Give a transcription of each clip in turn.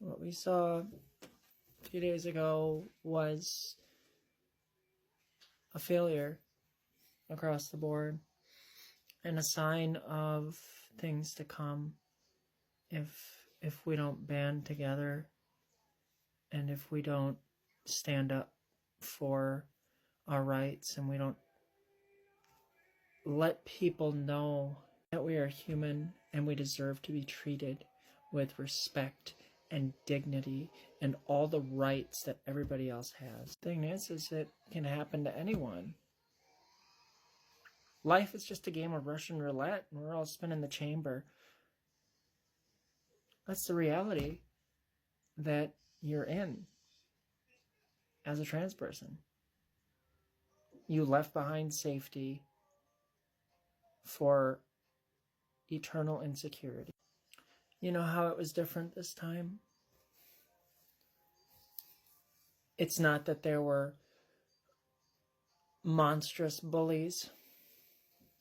What we saw a few days ago was a failure across the board and a sign of things to come if we don't band together and if we don't stand up for our rights and we don't let people know that we are human and we deserve to be treated with respect and dignity and all the rights that everybody else has. The thing is it can happen to anyone. Life is just a game of Russian roulette and we're all spinning the chamber. That's the reality that you're in as a trans person. You left behind safety for eternal insecurity. You know how it was different this time? It's not that there were monstrous bullies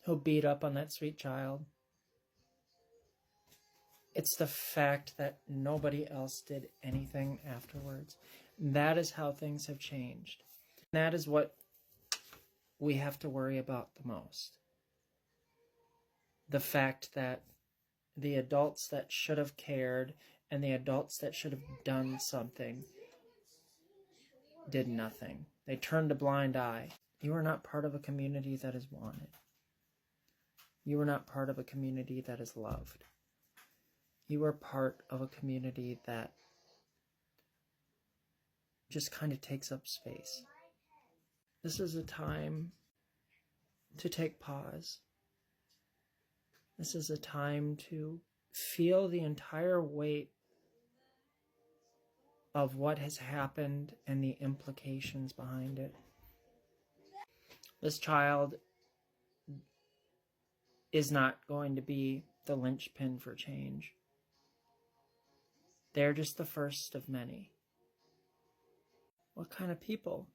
who beat up on that sweet child. It's the fact that nobody else did anything afterwards. That is how things have changed. That is what we have to worry about the most. The fact that the adults that should have cared and the adults that should have done something did nothing. They turned a blind eye. You are not part of a community that is wanted. You are not part of a community that is loved. You are part of a community that just kind of takes up space. This is a time to take pause. This is a time to feel the entire weight of what has happened and the implications behind it. This child is not going to be the linchpin for change. They're just the first of many. What kind of people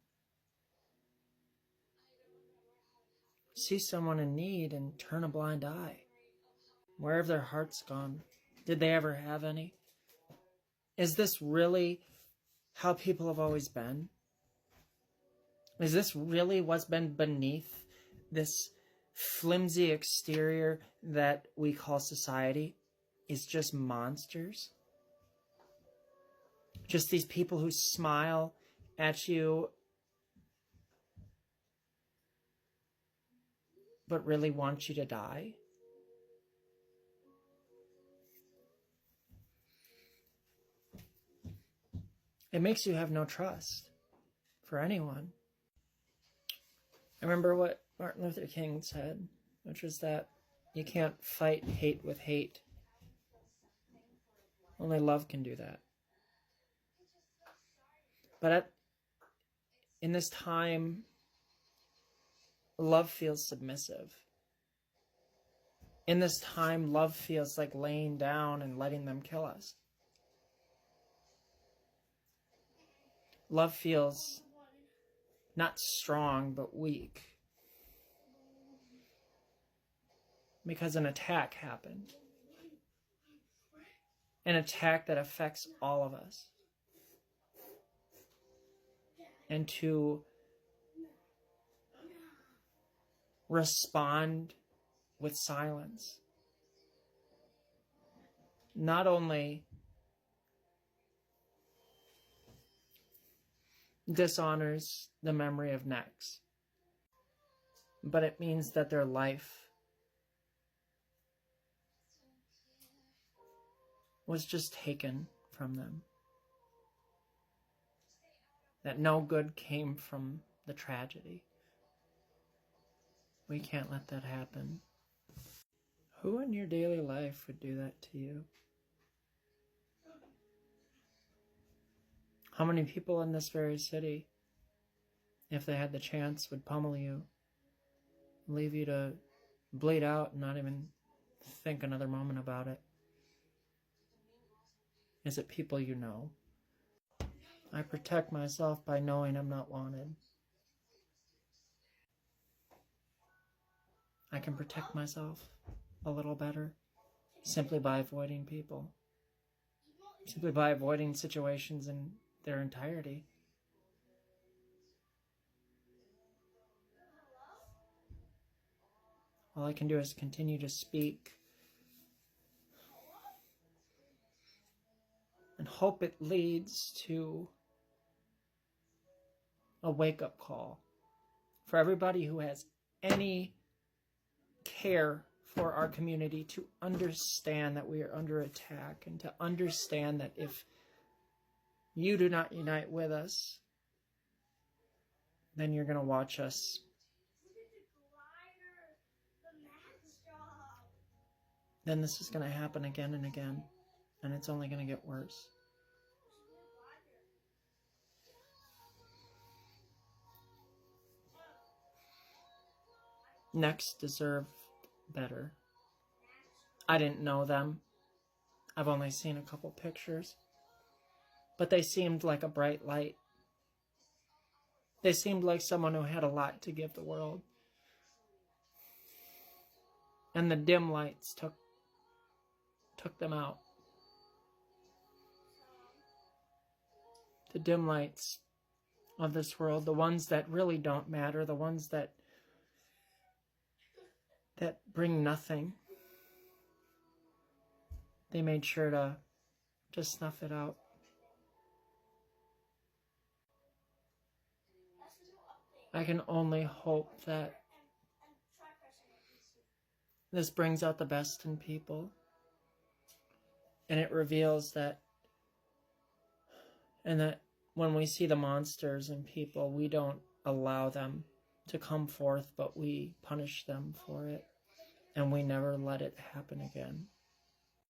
see someone in need and turn a blind eye? Where have their hearts gone? Did they ever have any? Is this really how people have always been? Is this really what's been beneath this flimsy exterior that we call society? Is just monsters? Just these people who smile at you but really want you to die? It makes you have no trust for anyone. I remember what Martin Luther King said, which was that you can't fight hate with hate. Only love can do that. But in this time, love feels submissive. In this time, love feels like laying down and letting them kill us. Love feels not strong, but weak. Because an attack happened. An attack that affects all of us. And to respond with silence not only dishonors the memory of necks, but it means that their life was just taken from them. That no good came from the tragedy. We can't let that happen. Who in your daily life would do that to you? How many people in this very city, if they had the chance, would pummel you, leave you to bleed out and not even think another moment about it? Is it people you know? I protect myself by knowing I'm not wanted. I can protect myself a little better simply by avoiding people. simply by avoiding situations in their entirety. All I can do is continue to speak and hope it leads to a wake-up call for everybody who has any care for our community, to understand that we are under attack, and to understand that if you do not unite with us, then you're going to watch us then this is going to happen again and again, and it's only going to get worse. Next deserve better. I didn't know them. I've only seen a couple pictures. But they seemed like a bright light. They seemed like someone who had a lot to give the world. And the dim lights took them out. The dim lights of this world, the ones that really don't matter, the ones that bring nothing. They made sure to snuff it out. I can only hope that this brings out the best in people, and it reveals that, and that when we see the monsters in people, we don't allow them to come forth, but we punish them for it, and we never let it happen again.